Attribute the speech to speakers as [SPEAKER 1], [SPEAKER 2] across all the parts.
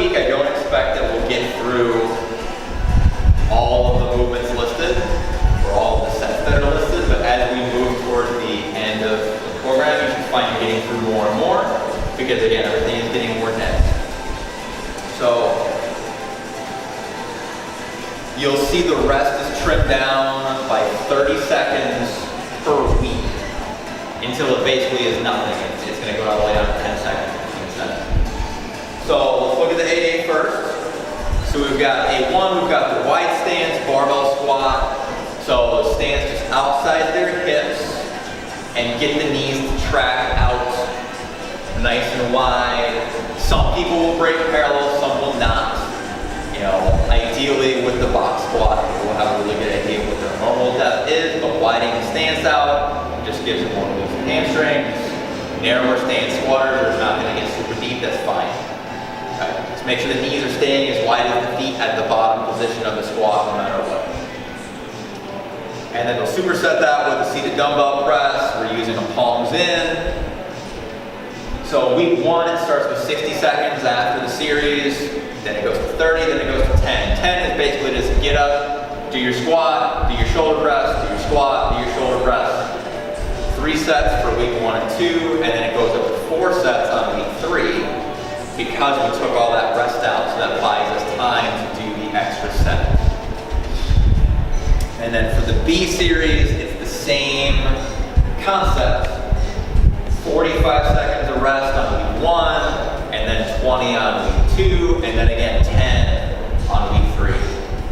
[SPEAKER 1] week, I don't expect that we'll get through all of the movements listed, or all of the sets that are listed, but as we move towards the end of the program, you should find you're getting through more and more, because again, everything is getting more dense. So, you'll see the rest is trimmed down by 30 seconds per week, until it basically is nothing. It's going to go all the way down to 10 seconds, 15 seconds. So let's look at the 8A first. So we've got A1, we've got the wide stance, barbell squat. So the stance just outside their hips and get the knees to track out nice and wide. Some people will break parallel, some will not. You know, ideally with the box squat, people will have a really good idea what their normal depth is, but widening the stance out just gives them more loose hamstrings. Narrower stance squatters are not going to get super deep, that's fine. Okay. Just make sure the knees are staying as wide as the feet at the bottom position of the squat, no matter what. And then we'll superset that with a seated dumbbell press. We're using a palms in. So week 1, it starts with 60 seconds after the series. Then it goes to 30, then it goes to 10. 10 is basically just get up, do your squat, do your shoulder press, do your squat, do your shoulder press. 3 sets for week 1 and 2, and then it goes up to 4 sets on week 3 because we took all that rest out, so that buys us time to do the extra set. And then for the B series, it's the same concept. 45 seconds of rest on week 1, and then 20 on week 2, and then again 10 on week 3.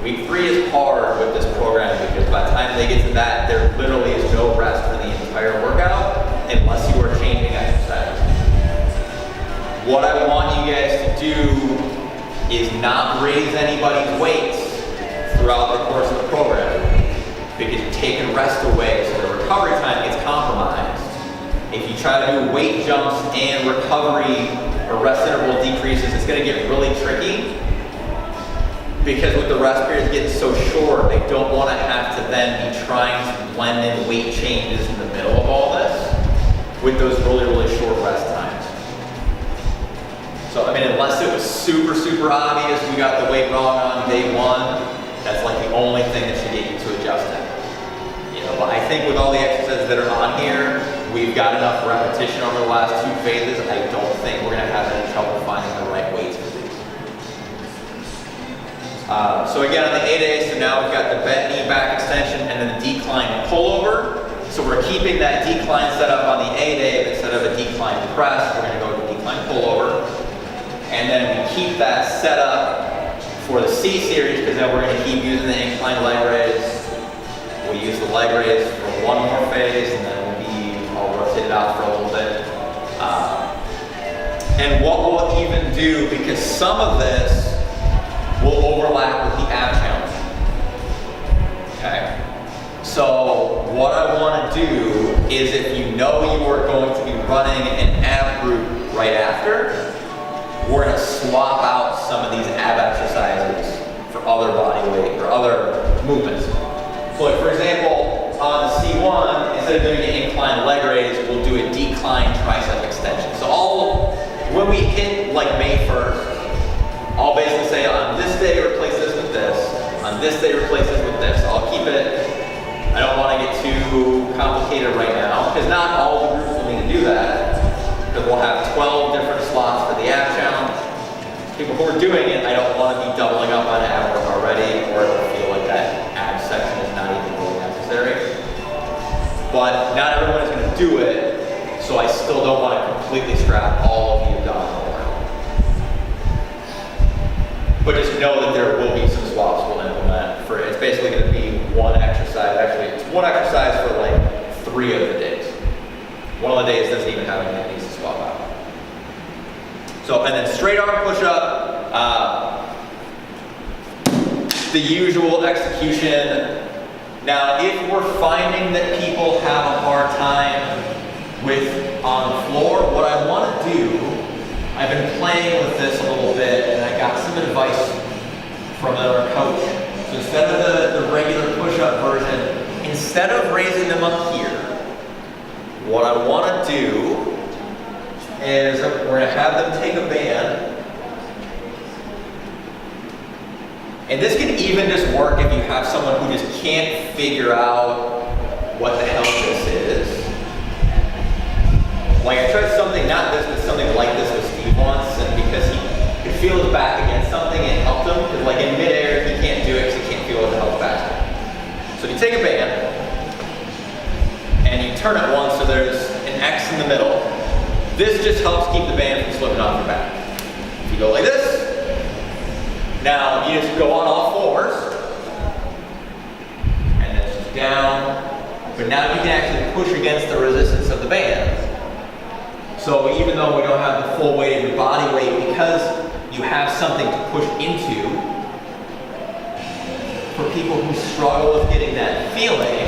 [SPEAKER 1] Week 3 is hard with this program because by the time they get to that, there literally is no rest for the entire workout unless you are changing exercise. What I want you guys to do is not raise anybody's weights throughout the course of the program because you're taking rest away, so the recovery time gets compromised. If you try to do weight jumps and recovery or rest interval decreases, it's going to get really tricky because with the rest periods getting so short, they don't want to have to then be trying to blend in weight changes in the middle of all this with those really, really short rest times. So, I mean, unless it was super, super obvious we got the weight wrong on day 1, that's like the only thing that should get you to adjust it. You know, but I think with all the exercises that are on here, we've got enough repetition over the last 2 phases. I don't think we're going to have any trouble finding the right weights for these. So again, on the 8A, so now we've got the bent knee back extension and then the decline pullover. So we're keeping that decline set up on the 8A, but instead of a decline press, we're going to go with the decline pullover. And then we keep that set up for the C series because then we're going to keep using the incline leg raise. We'll use the leg raise for 1 more phase, and then I'll rotate it out for a little bit. And what we'll even do, because some of this will overlap with the ab challenge. Okay? So what I want to do is if you know you are going to be running an ab group right after, we're going to swap out some of these ab exercises for other body weight or other movements. So like for example, on the C1, instead of doing an incline leg raise, we'll do a decline tricep extension. So when we hit like May 1st, I'll basically say on this day replace this with this, on this day replace this with this. I'll keep it, I don't want to get too complicated right now, because not all the groups will need to do that, because we'll have 12 different slots for the ab challenge. People who are doing it, I don't want to be doubling up on ab work already, or it'll feel like that ab section is not even really necessary. But not everyone is going to do it, so I still don't want to completely scrap all of the abdominal work. But just know that there will be some swaps we'll implement for it. It's basically going to be one exercise. Actually, it's one exercise for like 3 of the days. One of the days doesn't even have anything that needs to swap out. So, and then straight arm push-up, the usual execution. Now, if we're finding that people have a hard time with on the floor, what I want to do, I've been playing with this a little bit, and I got some advice from our coach. So instead of the regular push-up version, instead of raising them up here, what I want to do is we're going to have them take a band, And this can even just work if you have someone who just can't figure out what the hell this is. Like I tried something, not this, but something like this with Steve once, and because he could feel his back against something, it helped him, because like in midair, he can't do it because he can't feel what the hell's back. So you take a band, and you turn it once so there's an X in the middle. This just helps keep the band from slipping off your back. If you go like this, now you just go on all fours, and then just down, but now you can actually push against the resistance of the band. So even though we don't have the full weight of your body weight, because you have something to push into, for people who struggle with getting that feeling,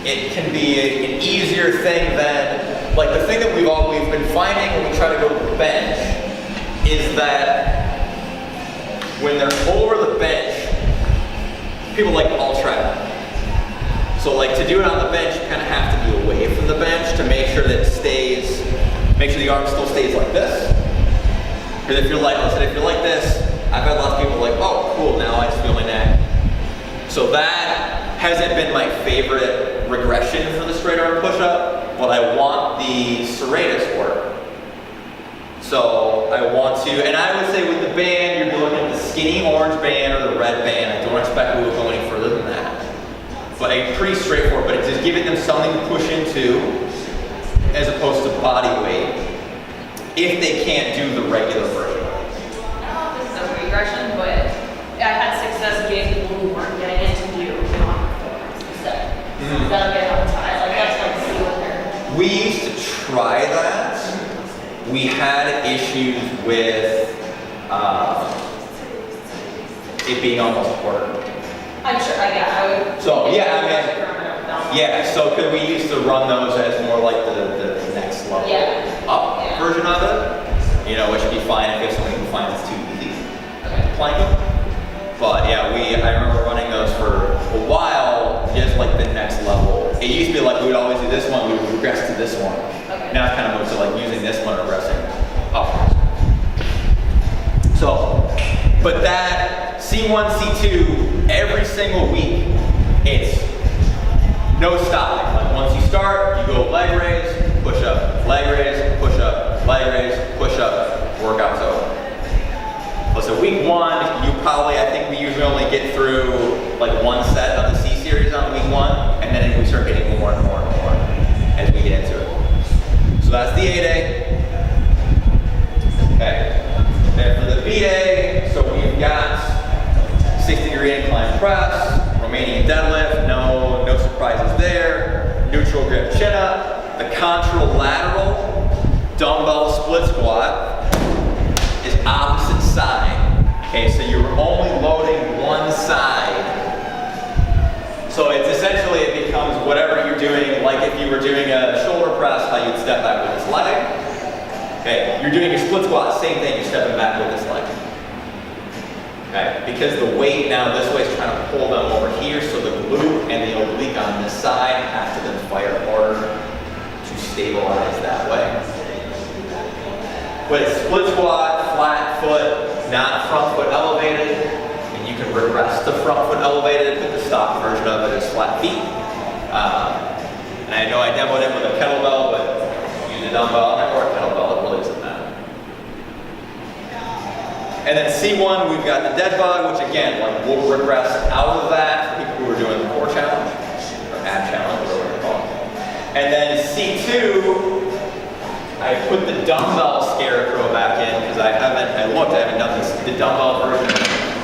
[SPEAKER 1] it can be an easier thing than, like the thing that we've been finding when we try to go to the bench, is that when they're over the bench, people like all try that. So like to do it on the bench, you kind of have to be away from the bench to make sure that it stays, make sure the arm still stays like this. Because if you're like, listen, if you're like this, I've had lots of people like, oh cool, now I just feel my neck. So that hasn't been my favorite regression for the straight arm push-up, but I want the serratus work. So I want to, and I would say with the band, you're looking at the skinny orange band or the red band. I don't expect we will go any further than that. But pretty straightforward, but it's just giving them something to push into as opposed to body weight if they can't do the regular version.
[SPEAKER 2] I don't know if this is a regression, but I had success getting people who weren't getting it to do non-performance instead. That'll get up tight. Like that's like see what they're.
[SPEAKER 1] We used to try that. We had issues with it being almost a quarter.
[SPEAKER 2] I'm sure, I would.
[SPEAKER 1] So yeah, I mean, yeah. So could we used to run those as more like the next level up version of it? You know, which would be fine if it's something who finds it's too easy to plank them. But yeah, I remember running those for a while, just like the next level. It used to be like we would always do this one, we would regress to this one. Now it's kind of moved to like using this one and regressing upwards. So, but that C1, C2, every single week, it's no stopping. Like once you start, you go leg raise, push up, leg raise, push up, leg raise, push up, workout's over. So week one, you probably, I think we usually only get through like one set of the C series on week one, and then we start getting more and more and more as we get into it. So that's the A day. Okay. Then for the B day, so we've got 60-degree incline press, Romanian deadlift, no surprises there. Neutral grip chin up. The contralateral dumbbell split squat is opposite side. Okay, so you're only loading one side. So it's essentially, it becomes whatever you're doing, like if you were doing a shoulder press, how you'd step back with this leg. Okay, you're doing your split squat, same thing, you're stepping back with this leg. Okay, because the weight now this way is trying to pull them over here, so the glute and the oblique on this side have to then fire harder to stabilize that way. But it's split squat, flat foot, not front foot elevated, and you can regress the front foot elevated, but the stock version of it is flat feet. And I know I demoed it with a kettlebell, but use a dumbbell or a kettlebell, it really doesn't matter. And then C1, we've got the dead bug, which again, like we'll regress out of that for people who are doing the core challenge, or ab challenge, whatever you call it. And then C2, I put the dumbbell scarecrow back in because I haven't done this, the dumbbell version in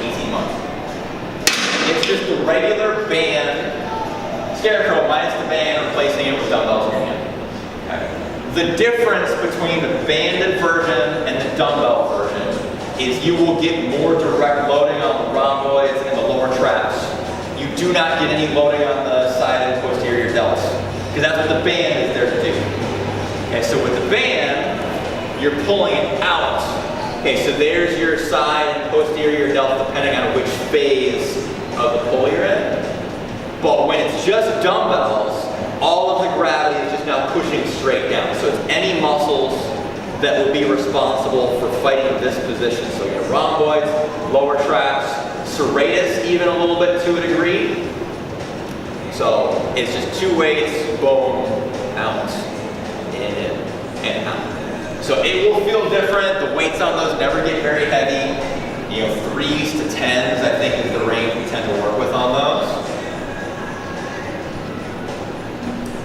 [SPEAKER 1] 18 months. It's just the regular band, scarecrow minus the band, replacing it with dumbbells again. Okay. The difference between the banded version and the dumbbell version is you will get more direct loading on the rhomboids and the lower traps. You do not get any loading on the side and posterior delts, because that's what the band is there to do. Okay, so with the band, you're pulling it out. Okay, so there's your side and posterior delt depending on which phase of the pull you're in. But when it's just dumbbells, all of the gravity is just now pushing straight down. So it's any muscles that will be responsible for fighting this position. So your rhomboids, lower traps, serratus even a little bit to a degree. So it's just 2 weights, boom, out, in, and out. So it will feel different. The weights on those never get very heavy. 3s to 10s, I think, is the range we tend to work with on those.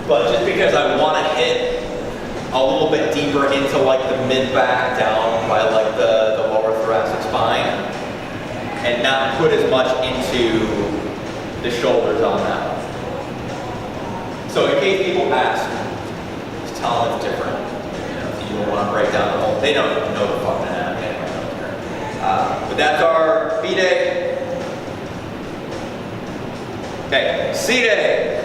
[SPEAKER 1] But just because I want to hit a little bit deeper into like the mid-back down by like the lower thoracic spine and not put as much into the shoulders on that one. So in case people ask, just tell them it's different. If you don't want to break down the whole, they don't know the fucking anatomy anyway. But that's our B day. Okay, C day.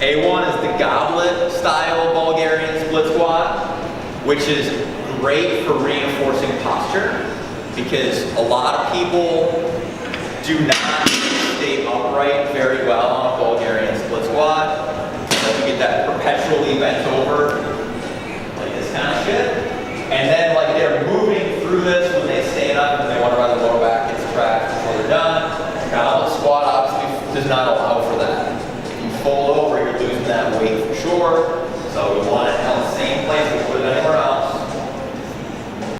[SPEAKER 1] A1 is the goblet style Bulgarian split squat, which is great for reinforcing posture because a lot of people do not stay upright very well on a Bulgarian split squat. So you get that perpetually bent over, like this kind of shit. And then like they're moving through this when they stand up and they wonder why the lower back gets trapped before they're done. Goblet squat obviously does not allow